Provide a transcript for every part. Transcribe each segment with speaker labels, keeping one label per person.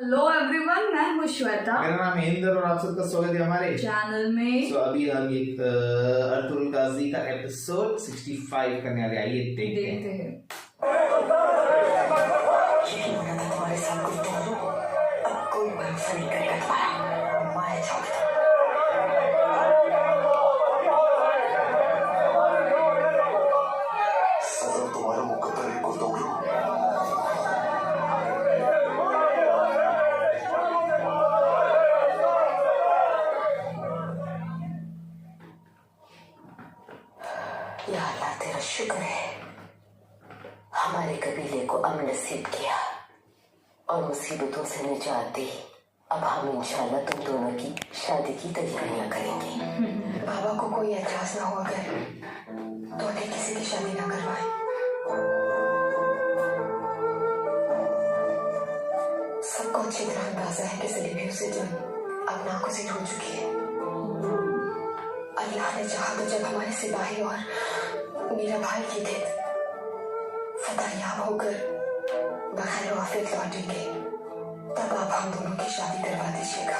Speaker 1: Hello everyone, मैं हूँ श्वेता।
Speaker 2: मेरा नाम इंदर और आप सबका स्वागत है हमारे
Speaker 1: चैनल में।
Speaker 2: अभी हम एक अर्थुल गाजी का एपिसोड 65 करने वाले, आइए देखते हैं।
Speaker 3: तुम्हारे साथ कुछ तो अब कोई भरोसा नहीं करेगा तुम्हारा। माया जाओगे
Speaker 4: सजा तुम्हारा मुकद्दर है कुर्दोगलू।
Speaker 3: या अल्लाह तेरा शुक्र है, हमारे कबीले को अमन नसीब किया और मुसीबतों से निजात दी। अब हम इंशाल्लाह तुम दोनों की शादी की तैयारियां करेंगे। बाबा को कोई एतराज ना हो अगर तो आगे किसी की शादी ना करवाए। सबको अच्छी तरह अंदाजा है कि सलीबियों से जो अब नागुज़ीर हो चुकी है। अल्लाह ने चाहा तो जब हमारे सिपाही और मेरा भाई की थे फतहयाब होकर बखैर वाफियत लौटेंगे, तब आप हम दोनों की शादी करवा दीजिएगा।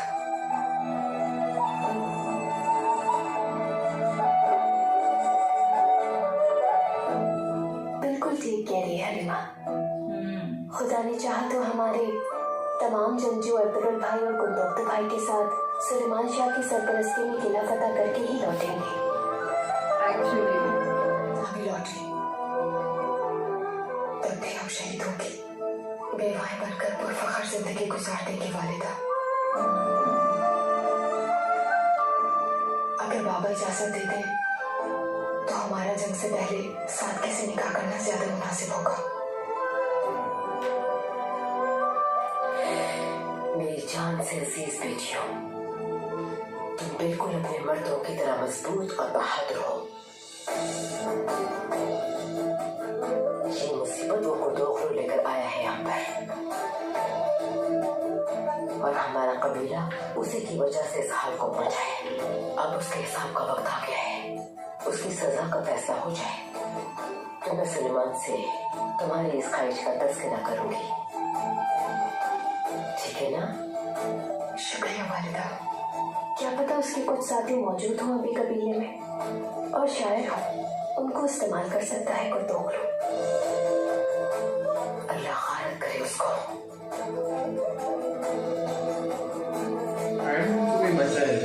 Speaker 3: बिल्कुल ठीक कह रही है हलीमा। खुदा ने चाहा तो हमारे तमाम जंगजू अब्दुल भाई और कुंदोक्त भाई के साथ सुलेमान शाह की सरपरस्ती में किला फतह करके ही लौटेंगे। अभी लौटे तब भी हम शहीद होंगे, बेवाएं बनकर पुरफखर जिंदगी गुजार देंगे वालिदा। अगर बाबा इजाजत दे दें तो हमारा जंग से पहले सादके से निकाह करना ज्यादा मुनासिब होगा। मेरी जान से अजीज बेटियों, तुम बिल्कुल अपने मर्दों की तरह मजबूत और बहादुर हो। ये मुसीबत वो कुर्दोगलू लेकर आया है यहाँ पर और हमारा कबीला उसी की वजह से इस हाल को पहुंचा है। अब उसके हिसाब का वक्त आ गया है, उसकी सजा का फैसला हो जाए तो मैं सुलेमान से तुम्हारी इस ख्वाहिश का तस्करा करूंगी, ठीक है ना? शुक्रिया वालिदा। क्या पता उसके कुछ साथी मौजूद हों अभी कबीले में और शायर हो, उनको इस्तेमाल कर सकता है कुर्दोगलू। अल्लाह खारत करे उसको।
Speaker 2: कोई बच्चा है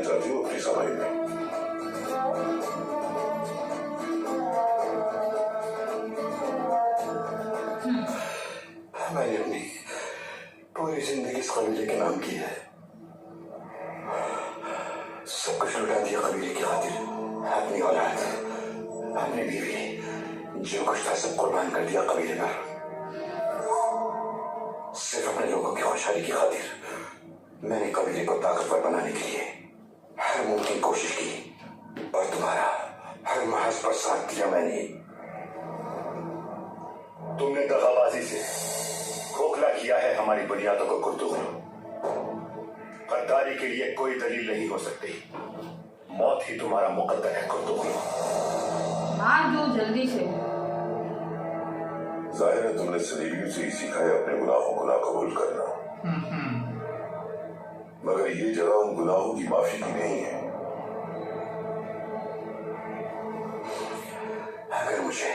Speaker 4: चाहती हूँ अपनी सफाई में। मैंने अपनी पूरी जिंदगी इस कबीले के नाम की है, सब कुछ लुटा दिया कबीले की खातिर। अपनी औलाद, अपनी बीवी, जो कुछ था सब कुर्बान कर दिया कबीले पर, सिर्फ अपने लोगों की खुशहाली की खातिर। मैंने कबीले को ताकतवर बनाने के लिए हर मुमकिन कोशिश की और तुम्हारा हर महज पर साथ दिया मैंने। तुमने दगाबाजी से खोखला किया है हमारी बुनियादों को कुर्दोगलू। गद्दारी वफादारी के लिए कोई दलील नहीं हो सकती। मौत ही तुम्हारा मुकद्दर है कुर्तुबी।
Speaker 1: मार दो जल्दी से।
Speaker 4: जाहिर है तुमने सलीबियों से ही सीखा है अपने गुनाहों को ना कबूल करना, मगर ये जगह उन गुनाहों की माफी की नहीं है। अगर मुझे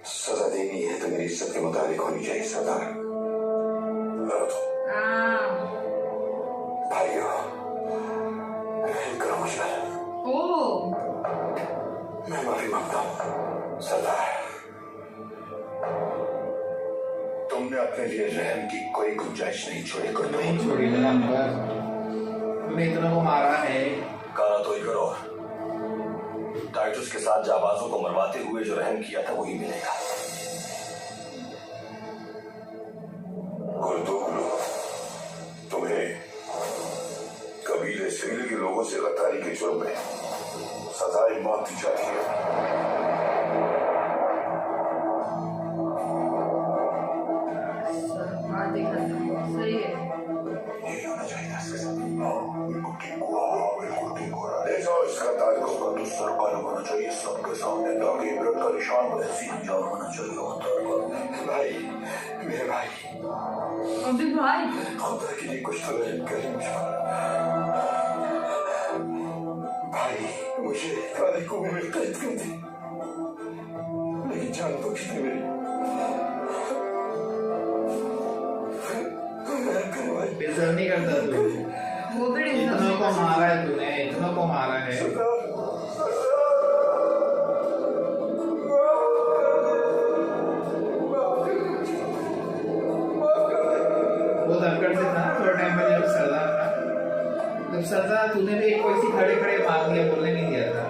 Speaker 4: सजा देनी है तो मेरी इज्जत के मुताबिक होनी चाहिए सरदार। भाइयों, रहम करो मुझ पर।
Speaker 1: ओ
Speaker 4: मैं माफी मांगता हूँ सरदार। तुमने अपने लिए रहम की कोई गुंजाइश नहीं छोड़ी।
Speaker 2: नहीं छोड़ी नंबर, तुमने इतना को मारा है।
Speaker 4: कारा तो ही करो। टाइटस के साथ जाबाजों को मरवाते हुए जो रहम किया था वही मिलेगा। गुर्दुगलू, तुम्हें कबीले सिविल के लोगों से गद्दारी के जुर्म में सजाए मौत दी जाती है।
Speaker 1: सही है।
Speaker 4: यही होना चाहिए इसके साथ। इस गद्दार को सर काला होना चाहिए सबके सामने, ताकि इबरत का निशान बने। सीधा होना चाहिए। भाई, मेरे भाई,
Speaker 1: अभी भाई
Speaker 4: खुदा के लिए कुछ तो रहम करें मुझ पर। भाई, मुझे काले को भी मेरी कैद कर दी, लेकिन जान बख्श दे मेरी।
Speaker 2: डिजर्व नहीं करता तू।
Speaker 1: वो भी
Speaker 2: इतनों को मारा है तूने, इतनों को मारा है। वो धक्कड़ से था थोड़ा टाइम पहले जब सरदार था, जब सरदार तूने भी कोई सी खड़े खड़े मार दिया, बोलने नहीं दिया था।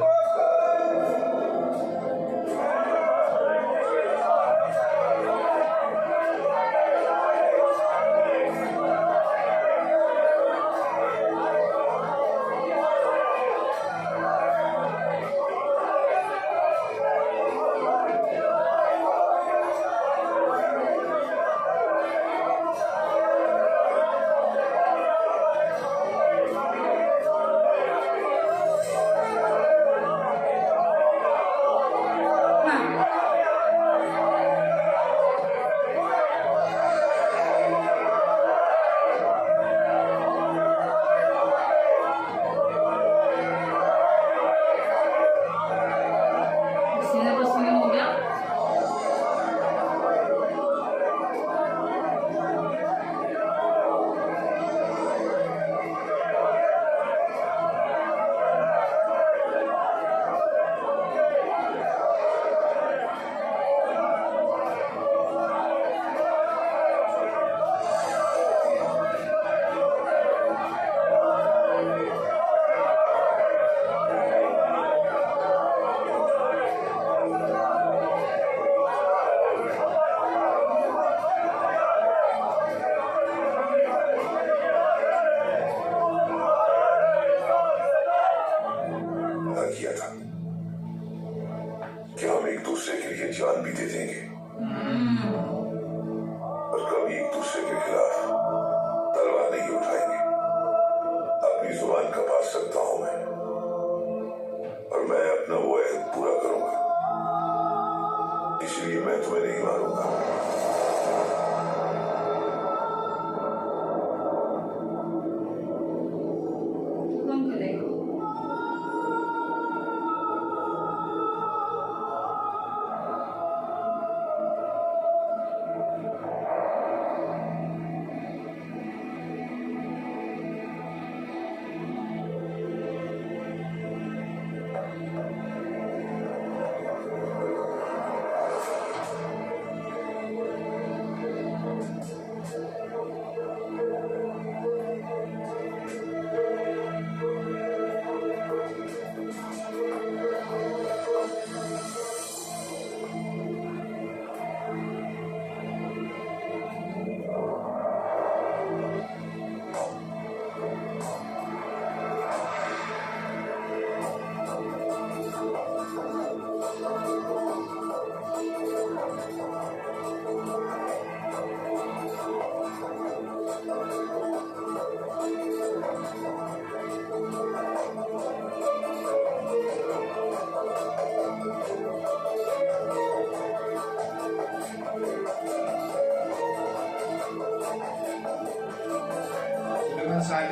Speaker 4: जान भी दे देंगे और कभी एक दूसरे के खिलाफ तलवार नहीं उठाएंगे। अपनी जुबान का पास सकता हूं मैं, और मैं अपना वो अहद पूरा करूंगा, इसलिए मैं तुम्हें नहीं मारूंगा।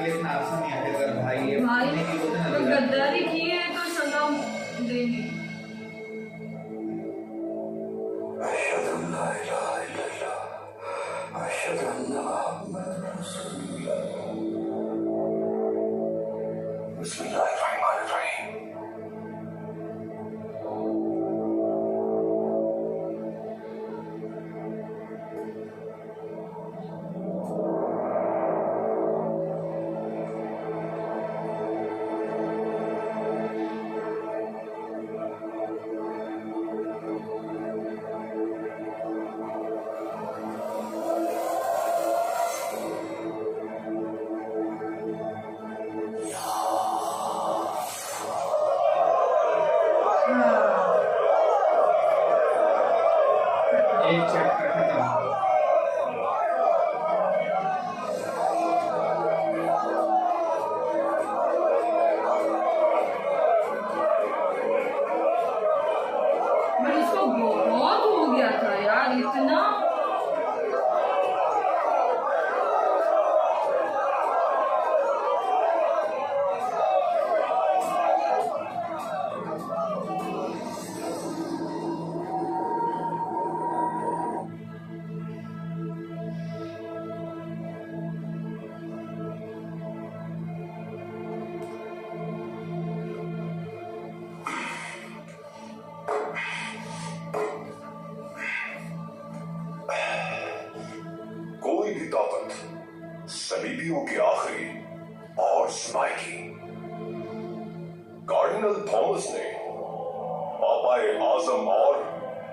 Speaker 2: लिए इतना आसान नहीं है। अगर भाई है
Speaker 1: भाई
Speaker 2: नहीं की बोलते
Speaker 1: तो
Speaker 2: ना
Speaker 1: गद्दारी की है तो सजा देगी।
Speaker 4: अशहदु अल्ला इलाहा इल्लल्लाह अशहदु अन्ना मुहम्मदुर रसूलुल्लाह। बिस्मिल्लाहिर्रहमानिर्रहीम।
Speaker 2: एक चैप्टर खत्म।
Speaker 1: बट इसको बहुत हो गया था यार इतना।
Speaker 4: कोई भी ताकत सलीबियों की आखिरी और समाएगी। कार्डिनल थॉमस ने पापाए आजम और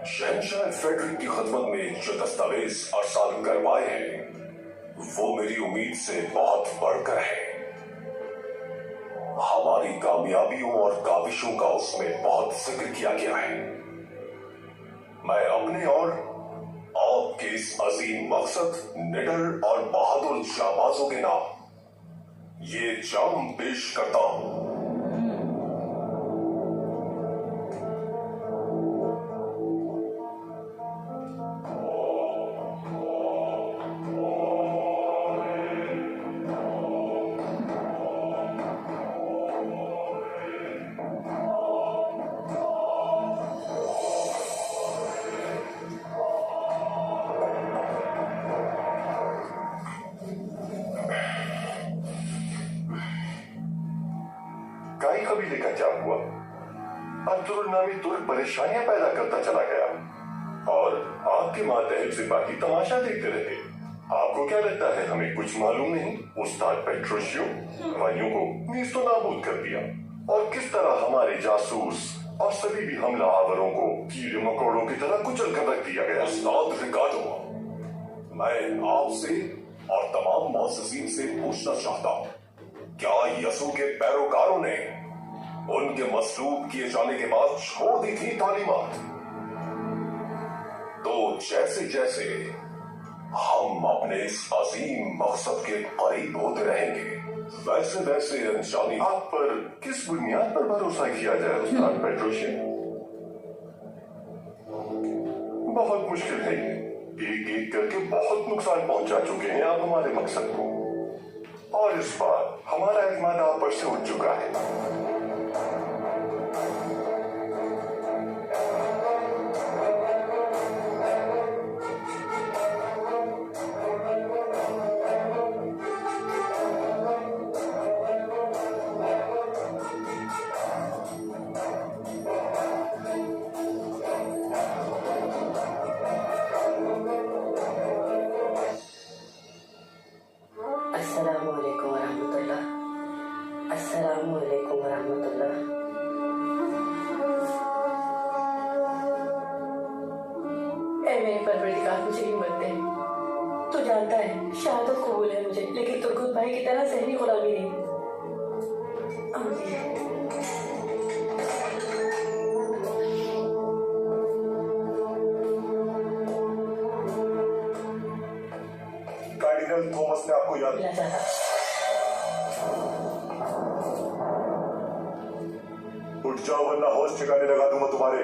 Speaker 4: शहंशाह फेडरिक की खिदमत में जो दस्तावेज अरसाल करवाए हैं वो मेरी उम्मीद से बहुत बढ़कर है। हमारी कामयाबियों और काविशों का उसमें बहुत जिक्र किया गया है। मैं अपने और आपके इस अजीम मकसद, निडर और बहादुर जाबाजों के नाम ये जाम पेश करता हूं। काई कबीले का क्या हुआ? अब्दुल नामी तुर्क परेशानियां पैदा करता चला गया और आपके मातहत से बाकी तमाशा देखते रहे। आपको क्या लगता है हमें कुछ मालूम नहीं? उस्ताद पेट्रोशियो भाइयों को नीस तो नाबूद कर दिया और किस तरह हमारे जासूस और सभी भी हमलावरों को कीड़े मकोड़ों की तरह कुचल कर रख दिया गया। उस्ताद रिकार्डो, मैं आपसे और तमाम मुअज़्ज़िज़ीन से पूछना चाहता हूँ, क्या यसू के पैरोकारों ने उनके मसलूब किए जाने के बाद छोड़ दी थी तालीमात? तो जैसे जैसे हम अपने इस अजीम मकसद के करीब होते रहेंगे वैसे वैसे इंसानी आप पर किस बुनियाद पर भरोसा किया जाए उस्ताद पेट्रोशियो? बहुत मुश्किल है ये। एक एक करके बहुत नुकसान पहुंचा चुके हैं आप हमारे मकसद को और इस बार हमारा एतमाद आप पर से उठ चुका है।
Speaker 3: अस्सलामुअलैकुम वरहमतुल्लाह। अस्सलामुअलैकुम वरहमतुल्लाह। ऐ मेरे परवरदिगार मुझे हिम्मत दे। तू जानता है शहादत कबूल है मुझे, लेकिन तुर्गुत भाई की तरह ज़हनी गुलामी नहीं। आमीन।
Speaker 4: कार्डिनल थॉमस ने आपको याद
Speaker 3: मिला जाता।
Speaker 4: उठ जाओ वरना होश ठिकाने लगा दूंगा तुम्हारे।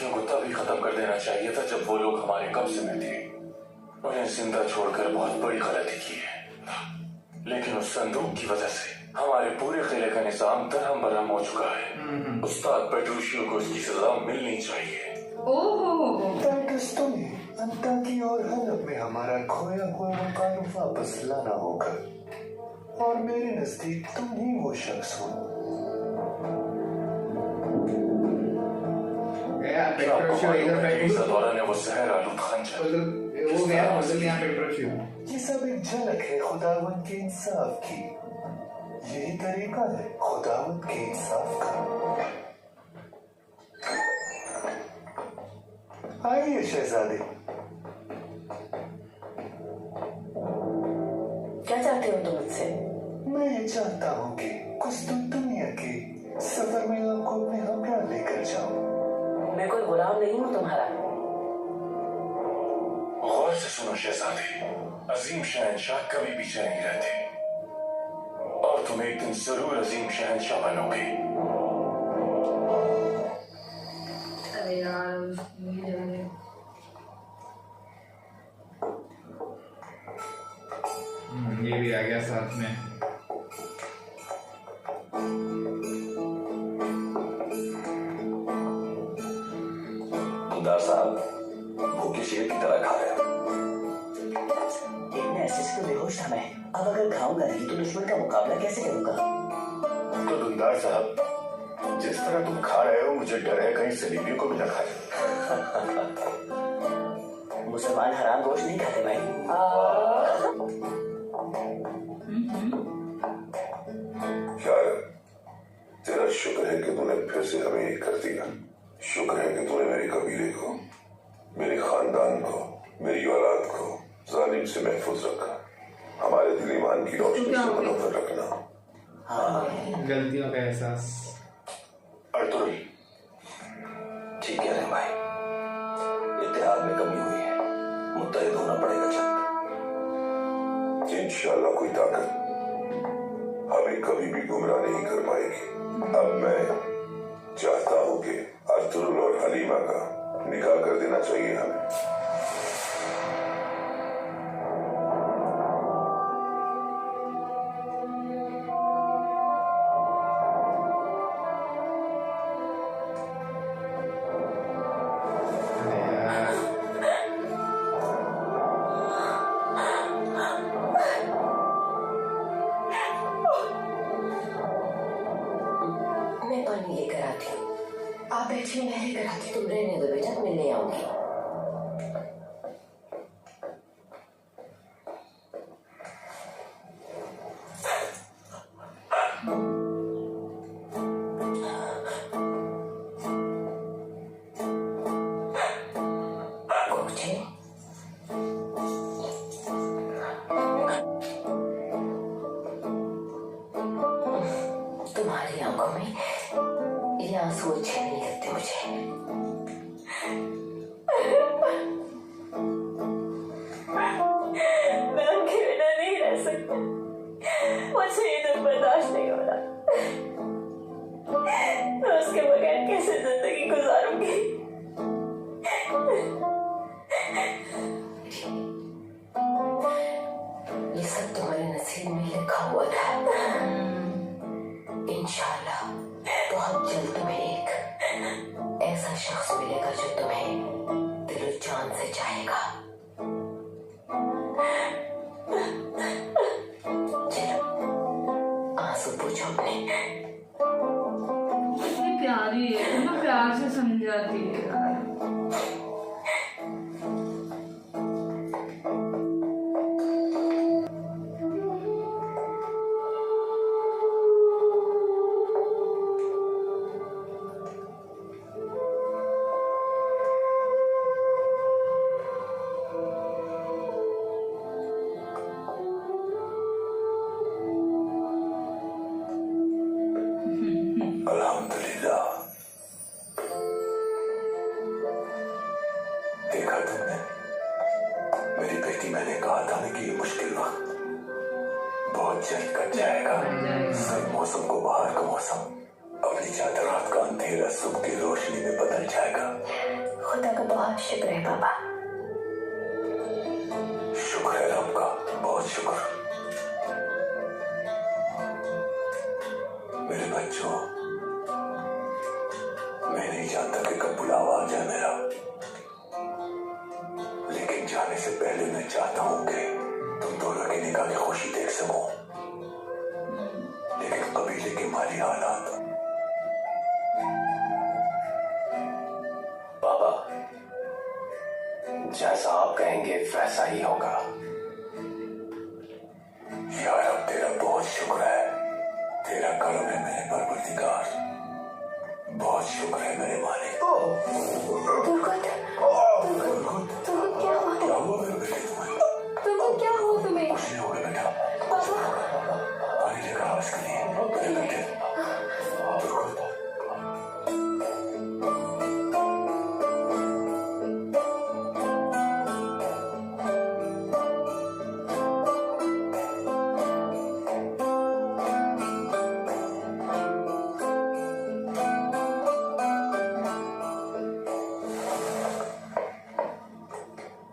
Speaker 4: साथियों को तभी खत्म कर देना चाहिए था जब वो लोग हमारे कब्जे में थे। उन्हें जिंदा छोड़कर बहुत बड़ी गलती की है, लेकिन उस संदूक की वजह से हमारे पूरे किले का निजाम दरहम बरहम हो चुका है। उस्ताद पेट्रूशियो को इसकी सजा मिलनी चाहिए।
Speaker 1: ओहो,
Speaker 5: टाइटस, तुम्हें अंता की और हलब में हमारा खोया हुआ वकार वापस लाना होगा, और मेरे नजदीक तुम ही वो शख्स हो।
Speaker 2: गया पेट्रोशियो इधर बैठ
Speaker 4: दौरा ने वो जहर आलूद खंजर
Speaker 2: उधर वो गया उधर यहाँ पेट्रोशियो।
Speaker 5: ये सब एक झलक है खुदावंद के इंसाफ की। यही तरीका है खुदावंद के इंसाफ का। आइए शहजादे।
Speaker 3: क्या चाहते हो तुम मुझसे?
Speaker 5: मैं ये चाहता हूँ कि कुछ तुम दुनिया के सफर में आपको अपने हमरा लेकर जाओ।
Speaker 3: मैं कोई गुलाम नहीं हूँ तुम्हारा।
Speaker 4: गौर से सुनो शहजादे, अजीम शहंशाह कभी पीछे नहीं रहते, और तुम एक दिन जरूर अजीम शहंशाह बनोगे।
Speaker 1: अरे यार
Speaker 2: ये भी आ गया साथ में।
Speaker 4: खुदा साहब भूखे शेर की तरह खा रहे हो।
Speaker 6: इतने ऐसे से तो बेहोश था मैं। अब अगर खाऊंगा नहीं तो दुश्मन का मुकाबला कैसे करूंगा?
Speaker 4: तो दुंदार साहब, जिस तरह तुम खा रहे हो मुझे डर है कहीं सलीबियों को भी न खा जाए।
Speaker 6: मुसलमान हराम गोश्त नहीं खाते भाई।
Speaker 4: यार, तेरा शुक्र है कि तूने फिर से हमें एक कर दिया। शुक्र है कि तूने मेरे कबीले को, मेरे खानदान को, मेरी औलाद को जालिम से महफूज रखा। हमारे दिल ईमान की रोशनी से मनोहर रखना।
Speaker 2: गलतियों का एहसास।
Speaker 4: अर्तुल, ठीक है रे भाई, इत्तेहाद में कमी हुई है, मुत्तहिद होना पड़ेगा जल्द। इंशाल्लाह कोई ताकत हमें कभी भी गुमराह नहीं कर पाएगी। अब मैं चाहता हूं कि अर्तुल और हलीमा का निकाह कर देना चाहिए हमें।
Speaker 3: मैं पानी लेकर आती हूँ। आप बैठिए, मैं लेकर आती। तुम रहने दो बेटा, मैं ले आऊंगी। गोचे, तुम्हारी आंखों में ये आंसू अच्छे नहीं लगते मुझे। मैं उनके बिना नहीं रह सकती। मुझे ये दुख बर्दाश्त नहीं हो रहा। मैं उसके बगैर कैसे जिंदगी गुजारूंगी? ये सब तुम्हारे नसीब में लिखा हुआ था। इंशाल्लाह बहुत जल्द तुम्हें एक ऐसा शख्स मिलेगा जो तुम्हें दिल जान से चाहेगा। चलो आंसू पूछो अपने।
Speaker 1: कितनी प्यारी है, कितना प्यार से समझाती है यार।
Speaker 4: अल्हम्दुलिल्लाह। देखा तुमने, मेरी बेटी, मैंने कहा था ना कि ये मुश्किल वक्त बहुत जल्द कट जाएगा। सर्द मौसम को बाहर का मौसम, अपनी चादर रात का अंधेरा सुबह की रोशनी में बदल जाएगा।
Speaker 3: खुदा का बहुत शुक्र है पापा।
Speaker 5: शुक्र है आपका, बहुत शुक्र। मेरे बच्चों, मैं नहीं जानता कि कब बुलावा आ जाए मेरा, लेकिन जाने से पहले मैं चाहता हूं कि तुम दोनों की निकाह की खुशी देख सकूं। लेकिन कबीले के माली हालात।
Speaker 7: बाबा, जैसा आप कहेंगे वैसा ही होगा।
Speaker 5: यार अब तेरा बहुत शुक्र है, तेरा करम है मेरे परवरदिगार, बहुत शुक्र है मेरे मालिक।
Speaker 3: तुमको क्या हुआ?
Speaker 5: क्या हुआ मेरे बेटे तुम्हें?
Speaker 3: तुमको क्या हुआ तुम्हें?
Speaker 5: कुछ नहीं होगा बेटा, पानी लेकर आवाज करिए मेरे बेटे।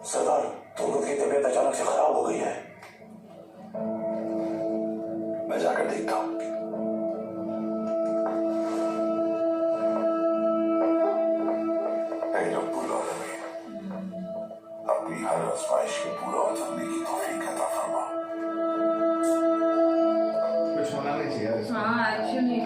Speaker 5: सरदार, तुमको की तबीयत अचानक से खराब हो गई है, मैं जाकर देखता हूं। ऐ रब्बुल आलमीन, अपनी हर आजमाइश के पूरा उतरने की तौफीक अता फरमा।
Speaker 2: कुछ होना नहीं चाहिए इसमें।
Speaker 1: हाँ एक्चुअली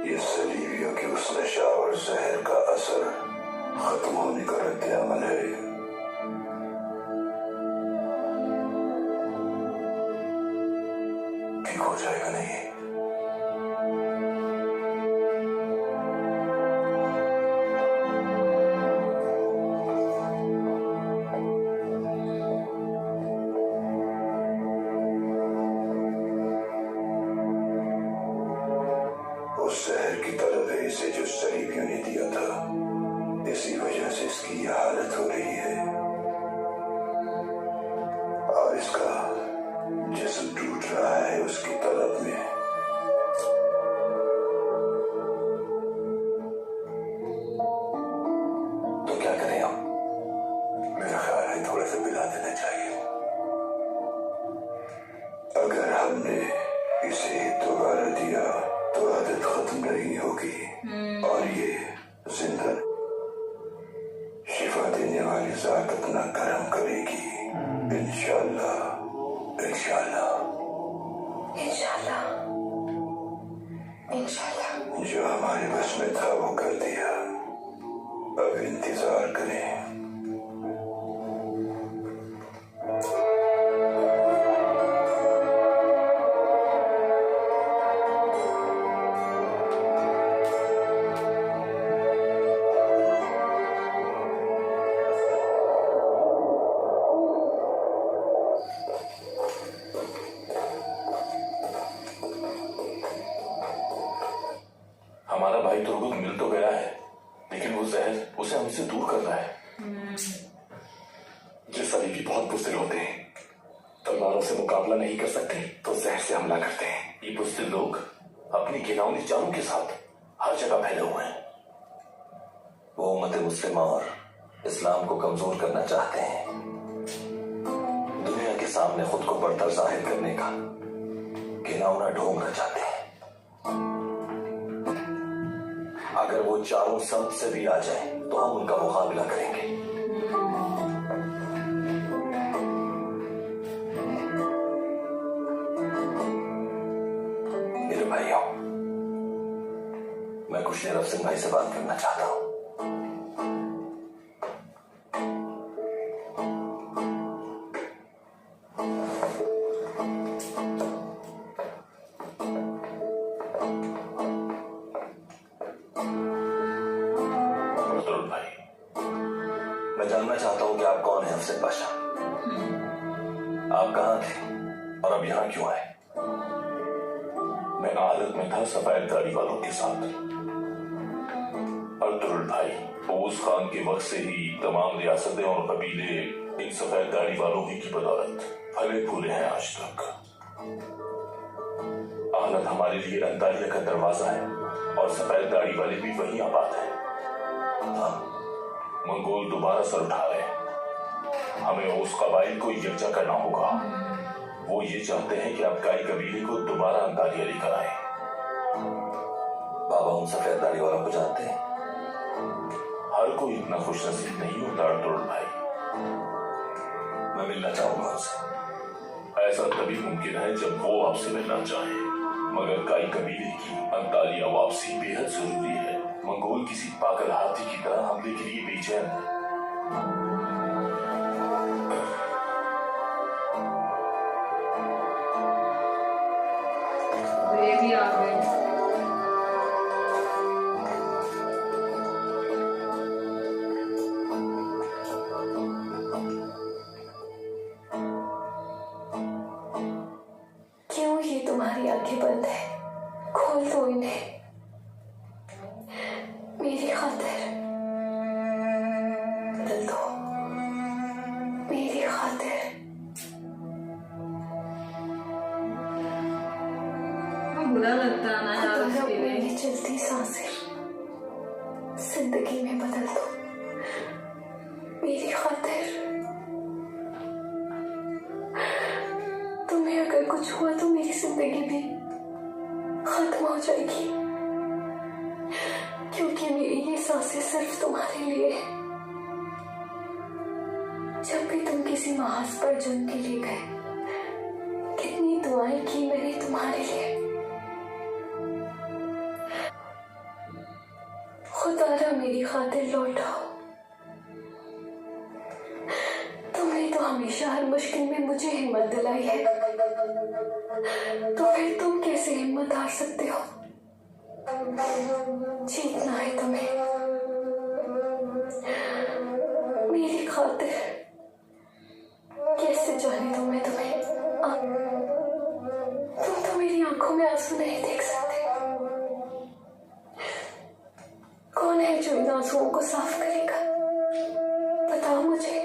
Speaker 5: ये सलीबियों की उस नशा और जहर का असर खत्म होने का रद्द अमल है। ठीक हो जाएगा नहीं? उस जहर की तलब है इसे जो सलीबियों ने दिया था, इसी वजह से इसकी यह हालत हो रही है और इसका जिस्म टूट रहा है उसकी तलब में। तो क्या करें हम? मेरा ख्याल है थोड़ा सा पिला देना चाहिए। अगर हमने इसे दोबारा दिया तो आदत खत्म नहीं होगी और ये जिंदा शिफा देने वाली जात अपना करम करेगी, इंशाअल्लाह इंशाअल्लाह
Speaker 3: इंशाल्लाह इंशाल्लाह।
Speaker 5: जो हमारे बस में था वो कर दिया, अब इंतजार करें।
Speaker 7: हमारा भाई तुर्गुत मिल तो गया है, लेकिन वो जहर उसे हमसे दूर कर रहा है। ये सलीबी बहुत बुज़दिल होते हैं, तलवारों से मुकाबला नहीं कर सकते तो जहर से हमला करते हैं। ये बुज़दिल लोग अपनी घिनौनी चालों के साथ हर जगह फैले हुए हैं।
Speaker 5: वो उम्मत मुस्लिमा और इस्लाम को कमजोर करना चाहते हैं, दुनिया के सामने खुद को बढ़तर जाहिर करने का घिनौना ढोंग रचाते हैं। अगर वो चारों सम से भी आ जाए तो हम उनका मुकाबला करेंगे। मेरे भाइयों, मैं कुशनेर सिंह भाई से बात करना चाहता हूं। मैं जानना चाहता हूं कि आप कौन हैं अफसर पाशा? आप कहां थे और अब यहां क्यों आए?
Speaker 7: मैं आदत में था सफेद दाढ़ी वालों के साथ। अर्तुरुल भाई फौज खान के वक्त से ही तमाम रियासतें और कबीले इन सफेद दाढ़ी वालों ही की बदौलत फले फूले हैं आज तक। आज जमानत हमारे लिए अंतालिया का दरवाजा है और सफेद दाढ़ी वाले भी वही आबाद है। हाँ, मंगोल दोबारा सर उठा रहे हैं। हमें उस कबाइल को यकजा करना होगा। वो ये चाहते हैं कि अबकाई कबीले को दोबारा अंतालिया लेकर आए।
Speaker 5: बाबा उन सफेद दाढ़ी वालों को जानते हैं?
Speaker 7: हर कोई इतना खुशनसीब नहीं होता अर्तुगरुल भाई।
Speaker 5: मैं मिलना चाहूंगा उनसे।
Speaker 7: ऐसा तभी मुमकिन है जब वो आपसे मिलना चाहे, मगर काई कबीले की अंतालिया वापसी बेहद जरूरी है। मंगोल किसी पागल हाथी की तरह हमले के लिए बेचैन है।
Speaker 1: ये भी आ गए।
Speaker 3: क्यों ये तुम्हारी आंखें बंद है? खोल दो इन्हें मेरी खातिर। बदल दो मेरी खातिर।
Speaker 1: बुरा लगता है ना यार उसके लिए।
Speaker 3: मेरी चलती सांसें जिंदगी में बदल दो मेरी खातिर। तुम्हें अगर कुछ हुआ तो मेरी जिंदगी भी खत्म हो जाएगी, क्योंकि मेरी ये सांसें सिर्फ तुम्हारे लिए है। जब भी तुम किसी महाज पर जंग के लिए गए, कितनी दुआएं की मैंने तुम्हारे लिए। खुदारा मेरी खातिर लौट आओ। तुमने तो हमेशा हर मुश्किल में मुझे हिम्मत दिलाई है, तो फिर तुम कैसे हिम्मत हार सकते हो? जीतना है तुम्हें मेरी खातिर। कैसे जाने दूं मैं तुम्हें? तुम तो मेरी आंखों में आंसू नहीं देख सकते। कौन है जो इन आंसुओं को साफ करेगा? बताओ मुझे।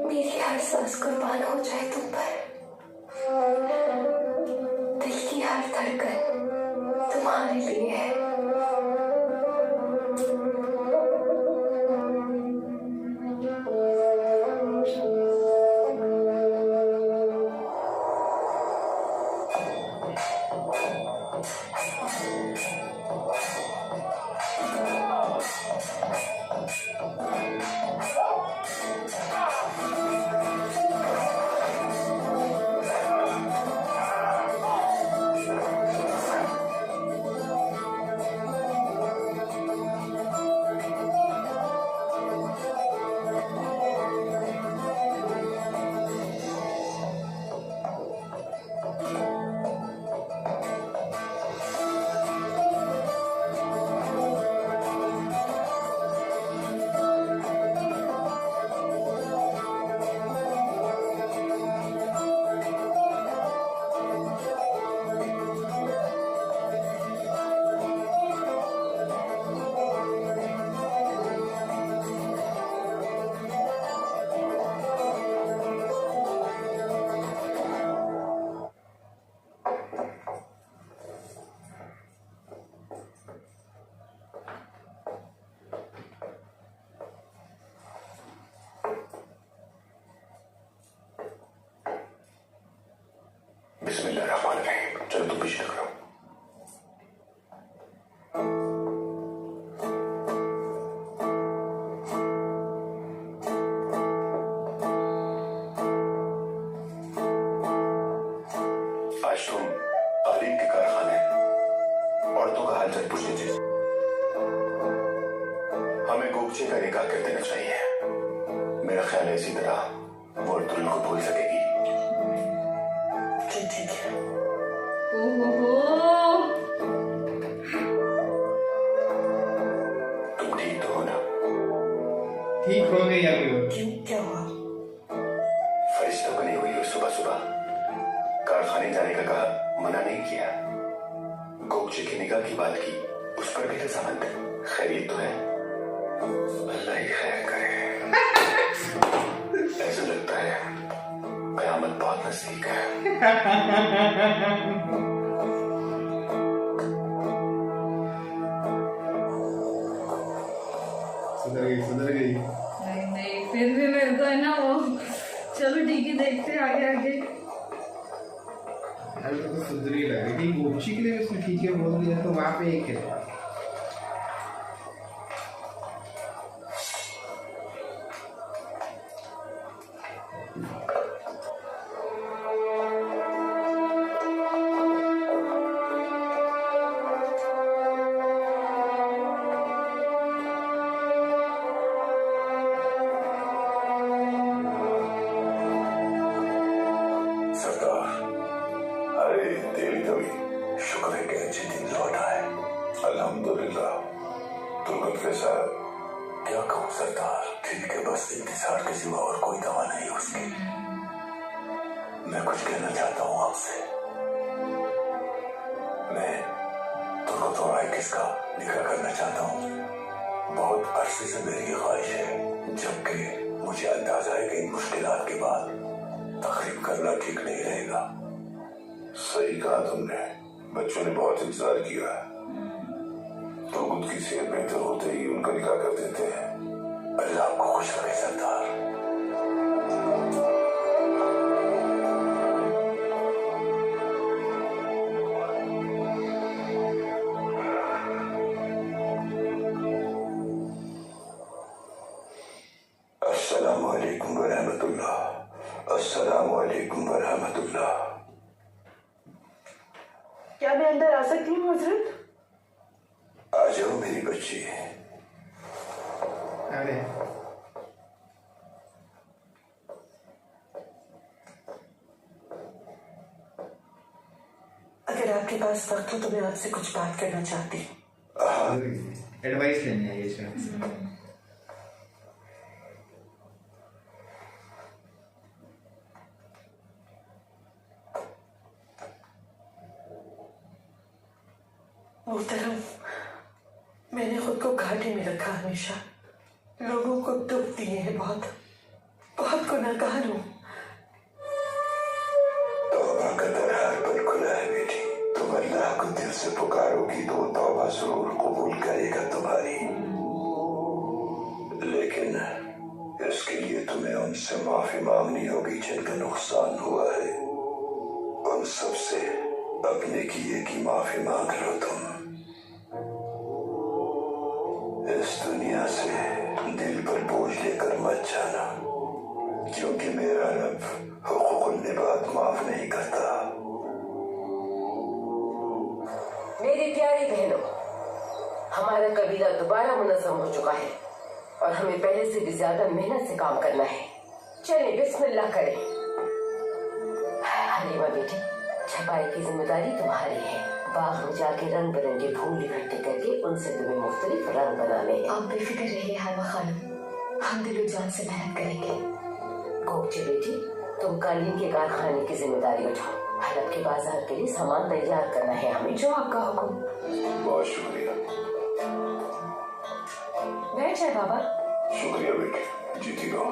Speaker 3: मेरी हर सांस कुर्बान हो जाए तुम पर। दिल की हर धड़कन तुम्हारे लिए है।
Speaker 7: बिस्मिल्लाहिर्रहमानिर्रहीम। चलो तुम पीछे करो। आज तुम तालीम के कारखाने औरतों का हालचाल पूछने चाहिए। हमें गोगचे का निकाह कर देना चाहिए। मेरा ख्याल है इसी तरह वो अर्तुगरुल को भूल सकेगी।
Speaker 6: ठीक है।
Speaker 1: ओहो,
Speaker 7: तुम ठीक तो हो ना?
Speaker 2: ठीक हो गई अभी वो।
Speaker 6: क्यों, क्या हुआ?
Speaker 7: फरिश्ता बनी हुई हो सुबह सुबह कारखाने जाने का कहा, मना नहीं किया। गोगचे की निगाह की बात की, उस पर भी रजामंद। खैरियत तो है? अल्लाह ही खैर करे। ऐसा लगता है कयामत बहुत नजदीक है।
Speaker 2: सुधर गई, सुधर गई।
Speaker 1: नहीं नहीं, फिर भी मेरे को है ना वो, चलो ठीक है देखते हैं आगे आगे।
Speaker 2: अभी तो सुधरी लग रही थी, गोपची के लिए उसने ठीक है बोल दिया, तो वहाँ पे एक है।
Speaker 7: सरदार, अरे देरी कभी, शुक्र है कि अच्छे दिन लौट आए। अल्हम्दुलिल्लाह। तुर्गत कैसा है? क्या कहूँ सरदार, ठीक है, बस इंतजार के सिवा और कोई दवा नहीं है उसकी। मैं कुछ कहना चाहता हूँ आपसे। मैं तुर्गत और आइकिस का निकाह करना चाहता हूँ। बहुत अरसे से मेरी ये ख्वाहिश है, जबकि मुझे अंदाजा है कि इन मुश्किलात के बाद तकरीब करना ठीक नहीं रहेगा। सही कहा तुमने, बच्चों ने बहुत इंतजार किया है। तो खुद की सेहत बेहतर होते ही उनका निकाह कर देते हैं। अल्लाह आपको खुश रखे सरदार। अस्सलामु अलैकुम व रहमतुल्लाह। अस्सलामु अलैकुम व रहमतुल्लाह।
Speaker 8: क्या मैं अंदर आ सकती हूँ हजरत?
Speaker 7: आ जाओ मेरी बच्ची।
Speaker 2: अरे
Speaker 8: अगर आपके पास वक्त हो तो मैं आपसे कुछ बात करना चाहती हूँ।
Speaker 2: एडवाइस लेनी है ये शायद।
Speaker 8: मोहतरम, मैंने खुद को घाटे में रखा, हमेशा लोगों को दुख दिए हैं, बहुत बहुत गुनाहगार हूँ।
Speaker 7: तौबा का दरहार पर खुला है बेटी। तुम अल्लाह को दिल से पुकारोगी तो तौबा जरूर कबूल करेगा तुम्हारी। लेकिन इसके लिए तुम्हें उनसे माफी मांगनी होगी जिनका नुकसान हुआ है। उन सबसे अपने किए की माफी मांग लो तुम। इस दुनिया से दिल पर बोझ लेकर मत जाना, क्योंकि मेरा रब हुकूकुल निबात माफ नहीं करता।
Speaker 3: मेरी प्यारी बहनों, हमारा कबीला दोबारा मुनज़्ज़म हो चुका है और हमें पहले से भी ज्यादा मेहनत से काम करना है। चलिए बिस्मिल्लाह करें। हलीमा बेटी, छपाई की जिम्मेदारी तुम्हारी है। बाग में जाके रंग बिरंगे फूल इकट्ठे करके उनसे तुम्हें मुख्तलिफ रंग बनाने हैं।
Speaker 9: आप बेफिक्र रहिए हलवा खानम, हम दिलो जान से मेहनत करेंगे।
Speaker 3: गोपची बेटी, तुम कालीन के कारखाने की जिम्मेदारी उठाओ। हलब के बाजार के लिए सामान तैयार करना है हमें।
Speaker 9: जो आपका हुक्म।
Speaker 7: बहुत शुक्रिया।
Speaker 9: बैठ जाए बाबा।
Speaker 7: शुक्रिया बेटी, जीती रहो।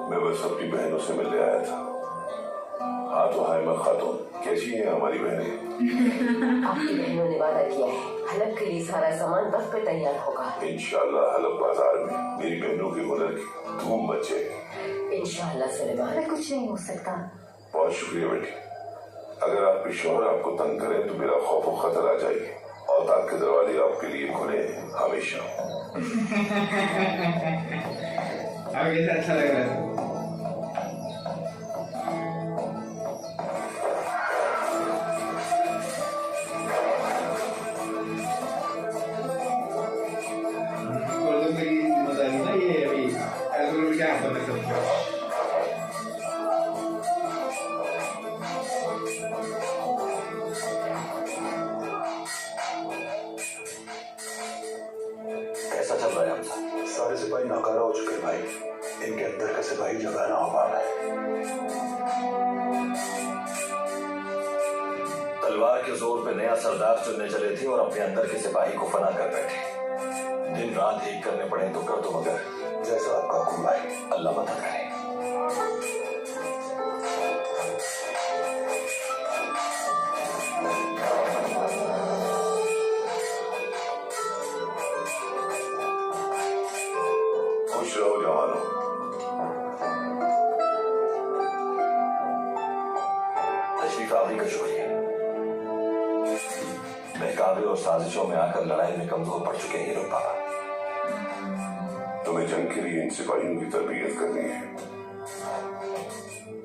Speaker 7: मैं बस अपनी बहनों से मिलने आया था। हाँ तो हाइमा खातून, कैसी हैं हमारी बहनें?
Speaker 3: आपकी बहनों ने वादा किया है, हलब के लिए सारा सामान वक्त पे तैयार होगा।
Speaker 7: इंशाल्लाह हलब बाजार में मेरी बहनों के हुनर की धूम मचेगी।
Speaker 3: इंशाल्लाह सुलेमान।
Speaker 9: कुछ नहीं हो सकता।
Speaker 7: बहुत शुक्रिया बेटी। अगर आपके शौहर आपको तंग करें तो मेरा खौफ व खतर आ जाइए। औताक के दरवाजे आपके लिए खुले हैं हमेशा।
Speaker 2: अब कैसा अच्छा लग रहा है। क्या पता चलता है।
Speaker 5: कैसा चल रहा है हमसा?
Speaker 7: सारे सिपाही नाकारा हो चुके हैं भाई। इनके अंदर का सिपाही जगाना हो पा रहा है।
Speaker 5: तलवार के जोर पे नया सरदार चुनने चले थे और अपने अंदर के सिपाही को फना कर बैठे। दिन रात एक करने पड़े तो कर दो, मगर
Speaker 7: जैसा आपका हुक्म भाई।
Speaker 5: अल्लाह मदद करे। शुक्रिया। बहकावे और साजिशों में आकर लड़ाई में कमजोर पड़ चुके हैं ये लोग बाबा।
Speaker 4: तुम्हें जंग के लिए इन सिपाहियों की तरबियत करनी है।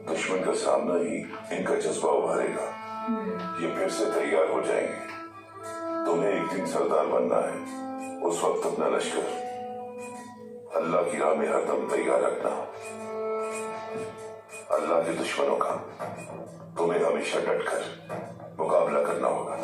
Speaker 4: दुश्मन का सामना ही इनका जज्बा उभारेगा। ये फिर से तैयार हो जाएंगे। तुम्हें एक दिन सरदार बनना है। उस वक्त अपना लश्कर अल्लाह की राह में हरदम तैयार रखना। अल्लाह के दुश्मनों का तुम्हें हमेशा डटकर मुकाबला करना होगा।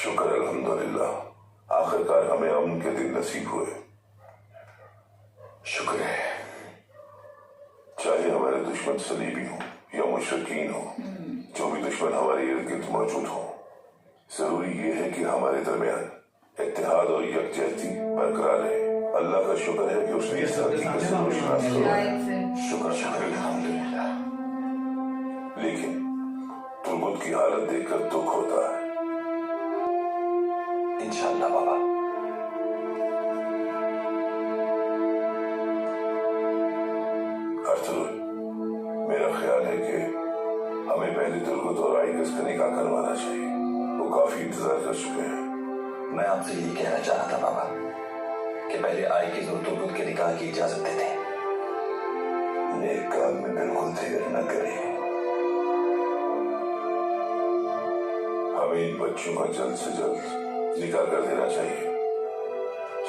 Speaker 4: शुक्र अल्हम्दुलिल्लाह, आखिरकार हमें अमन के दिन नसीब हुए। शुक्र है। चाहे हमारे दुश्मन सलीबी हो या मुशरिकीन हो, जो भी दुश्मन हमारे इर्द गिर्द मौजूद हो, जरूरी ये है कि हमारे दरमियान इत्तेहाद और यकजहती बरकरार रहे। अल्लाह का शुक्र है कि उसने इस हकीकत से रोशनास करवाया। शुक्र अल्हम्दुलिल्लाह। लेकिन तुर्गुत की हालत देखकर दुख होता है।
Speaker 5: इंशाअल्लाह बाबा।
Speaker 4: अर्तुल, मेरा ख्याल है कि हमें पहले तुर्गुत और आइगस का निकाह करवाना चाहिए। वो काफी इंतजार कर चुके हैं।
Speaker 5: मैं आपसे यही कहना चाह रहा था बाबा कि पहले आइगस और तुर्गुत के निकाह की इजाजत देते हैं।
Speaker 4: नेक काम में बिल्कुल देर न करें। हमें इन बच्चों का जल्द से जल्द निकाह कर देना चाहिए।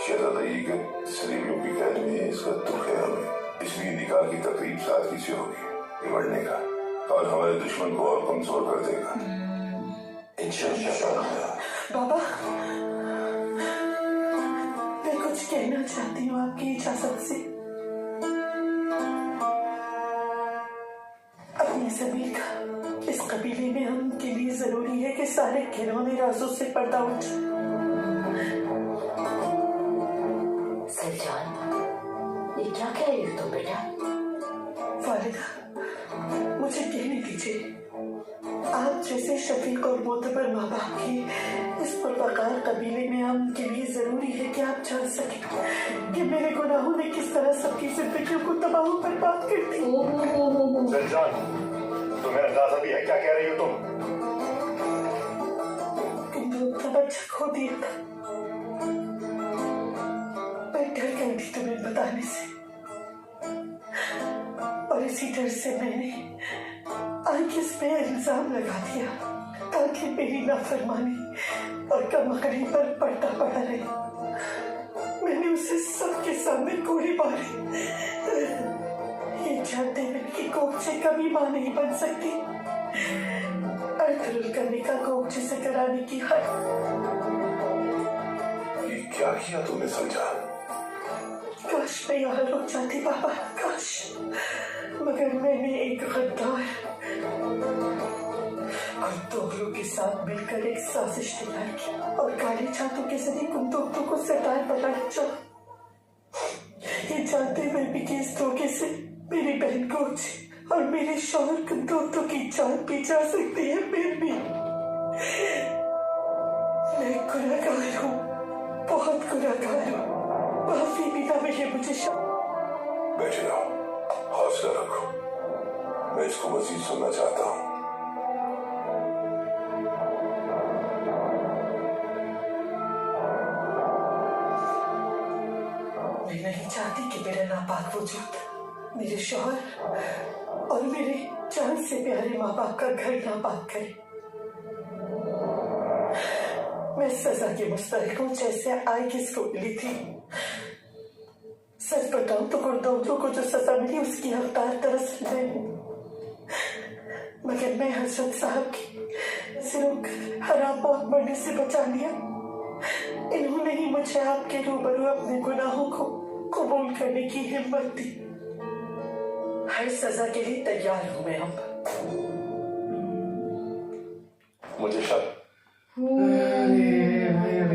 Speaker 4: शहजादा ये सलीबियों की कैद में है, इसका दुख है हमें। इसलिए निकाह की तकरीब सादगी से होगी, निबड़ने का, और हमारे दुश्मन को और कमजोर कर देगा। इंशाअल्लाह।
Speaker 8: बाबा, मैं कुछ कहना चाहती हूँ आपकी इजाजत से। अपनी जमीन का इस कबीले में हम के लिए जरूरी है कि सारे घिनौने राजों से पर्दा उठ जाए।
Speaker 3: सरजान, ये क्या कह रही हो तुम बेटा?
Speaker 8: वालिदा, मुझे कहने दीजिए। आप जैसे शफीक और मोतबर माँ बाप की इस पुरवकार कबीले में हम के लिए जरूरी है कि आप जान सकें कि मेरे गुनाहों ने किस तरह सबकी जिंदगियों को तबाह बर्बाद कर दी।
Speaker 4: सरजान, तुम्हें अंदाजा भी है क्या कह रही हो तुम?
Speaker 8: अपना बच्चा खो दिया था। मैं डर गई थी तुम्हें बताने से, और इसी डर से मैंने आइगस पे इल्जाम लगा दिया ताकि मेरी नाफरमानी और कमअक्ली पर पर्दा पड़ा रहे। मैंने उसे सबके सामने गोली मारी, ये जानते हुए कि कोकचे कभी मां नहीं बन सकती। अर्तुल करने का कोकचे से कराने की हद।
Speaker 4: ये क्या किया तुमने सरजान?
Speaker 8: काश मैं यहाँ रुक जाती बाबा, काश। मगर मैंने एक गद्दार और दोगलों के साथ मिलकर एक साजिश तैयार की और काले छातों के जरिए उन दोगलों को सरदार बनाना चाहा। ये जानते हुए भी कि इस धोखे से मेरी बहन कोकचे और मेरे शौहर के दोस्तों की जान भी जा सकती है। फिर भी मैं गुनहगार हूँ, बहुत गुनहगार हूँ। माफी बिना मिले मुझे।
Speaker 4: बैठे रहो, हौसला रखो। मैं इसको मजीद सुनना चाहता हूँ।
Speaker 8: मैं नहीं चाहती कि मेरा नापाक वजूद मेरे शौहर और मेरे जान से प्यारे माँ बाप का घर नापाक करे। मैं सजा के मुस्तहिक हूँ जैसे आइगस को मिली थी। सच बताऊं तो गुरदौलों को जो सजा मिली उसकी हकदार दरअसल मैं हूँ। मगर मैं हजरत साहब की सिर्फ हराम मौत मरने से बचा लिया। इन्होंने ही मुझे आपके रूबरू अपने गुनाहों को कबूल करने की हिम्मत दी। हर सजा के लिए तैयार हूँ मैं अब।
Speaker 7: मुझे शक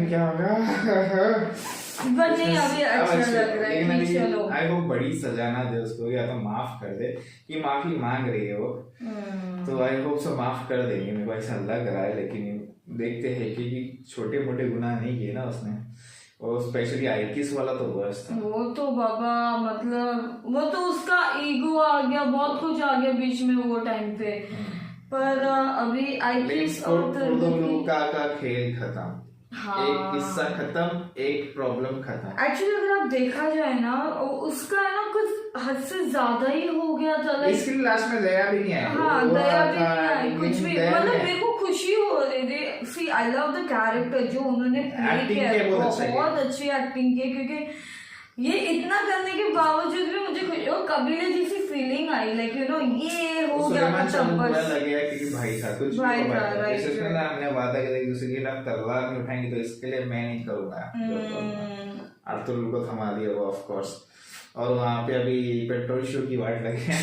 Speaker 2: में क्या होगा।
Speaker 1: बट नहीं अभी अच्छा लग रहा है कि चलो
Speaker 2: आई होप बड़ी सजा ना दे उसको, या तो माफ कर दे, कि माफी मांग रही है वो, तो आई होप सो माफ कर देंगे, मेरे को ऐसा लग रहा है। लेकिन देखते हैं कि छोटे मोटे गुनाह नहीं किए ना उसने, और स्पेशली आईकिस वाला तो वर्स्ट था।
Speaker 1: वो तो बाबा मतलब वो तो उसका ईगो आ गया, बहुत कुछ आ गया बीच में वो टाइम पे। पर अभी आईकिस और तुर्गुत
Speaker 2: का खेल खत्म।
Speaker 1: हाँ।
Speaker 2: एक किस्सा खत्म, एक प्रॉब्लम खत्म।
Speaker 1: एक्चुअली अगर आप देखा जाए ना उसका है ना कुछ हद से ज्यादा ही हो गया था।
Speaker 2: इसके लास्ट में दया भी नहीं आई।
Speaker 1: हाँ दया भी नहीं आई कुछ भी, मतलब मेरे को खुशी हो रही थी। सी आई लव द कैरेक्टर जो उन्होंने प्ले किया, बहुत अच्छी एक्टिंग की, क्योंकि ये इतना करने के बावजूद भी मुझे कबीले जैसी feeling I, like you know ये हो गया
Speaker 2: लगेगा क्योंकि भाई था कुछ
Speaker 1: भाई
Speaker 2: भी
Speaker 1: था,
Speaker 2: था,
Speaker 1: राइट,
Speaker 2: जैसे उसने हमने वादा किया कि दूसरी की ना तलवार नहीं उठाएंगे, तो इसके लिए मैं नहीं करूंगा। आर्थर को थमा दिया वो ऑफ कोर्स, और वहाँ पे अभी पेट्रोल शो की वाट लगी है।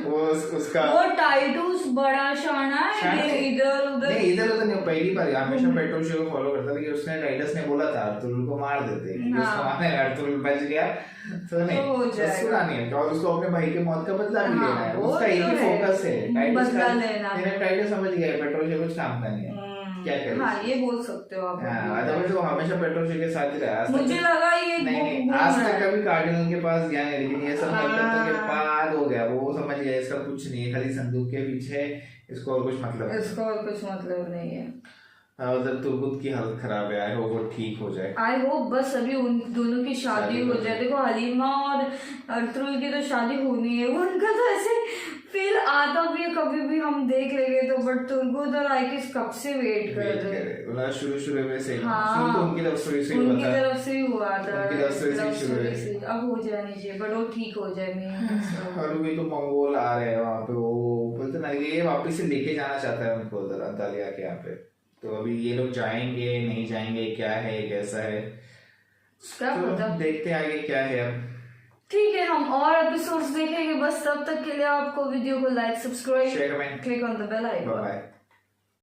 Speaker 2: वो उसका
Speaker 1: वो टाइटूस बड़ा शाना है, ये इधर उधर
Speaker 2: नहीं, पहली बार हमेशा पेट्रोल शो को फॉलो करता था कि उसने टाइटस ने बोला था आर्थर को मार देते, उसको मारने आर्थर बच गया तो नहीं सुना नहीं, और उसको अपने भाई के मौत का बदला भी लेना है, उसका एक ही फोकस है टाइटस का। टाइटस समझ गया पेट्रोल शो कुछ काम का नहीं है, क्या करें।
Speaker 1: हाँ ये बोल सकते हो आप।
Speaker 2: तो हमेशा पेट्रोल शो के साथ ही रहा।
Speaker 1: मुझे लगा ये
Speaker 2: नहीं आज तक कभी कार्डिनल के पास गया नहीं, लेकिन ये सब कलकत्ता के बाद हो गया, वो समझ गया इसका कुछ नहीं है, खाली संदूक के पीछे इसको और कुछ मतलब नहीं है। उधर तुर्गुत की हालत खराब है, आई होप वो ठीक हो जाए।
Speaker 1: आई होप बस अभी उन दोनों की शादी हो जाए। देखो हलीमा और अर्तुगरुल की तो शादी होनी है, उनका तो ऐसे फील आता भी है कभी भी हम देख लेंगे तो, बट तुर्गुत और आईकिस कब से वेट कर रहे हैं।
Speaker 2: शुरू में से
Speaker 1: हाँ,
Speaker 2: तो उनकी तरफ से ही
Speaker 1: हुआ था, अब हो जानी चाहिए, बट वो ठीक हो जाए।
Speaker 2: और भी तो मंगोल आ रहे हैं वहाँ पे, वो बोलते ना ये वापिस से लेके जाना चाहता है उनको उधर अंतालिया के यहाँ पे, तो अभी ये लोग जाएंगे नहीं जाएंगे, क्या है कैसा है
Speaker 1: क्या पता,
Speaker 2: देखते आगे क्या है। अब
Speaker 1: ठीक है हम और एपिसोड्स देखेंगे, बस तब तक के लिए आपको वीडियो को like, subscribe,
Speaker 2: share, comment,
Speaker 1: click on the bell icon.
Speaker 2: Bye.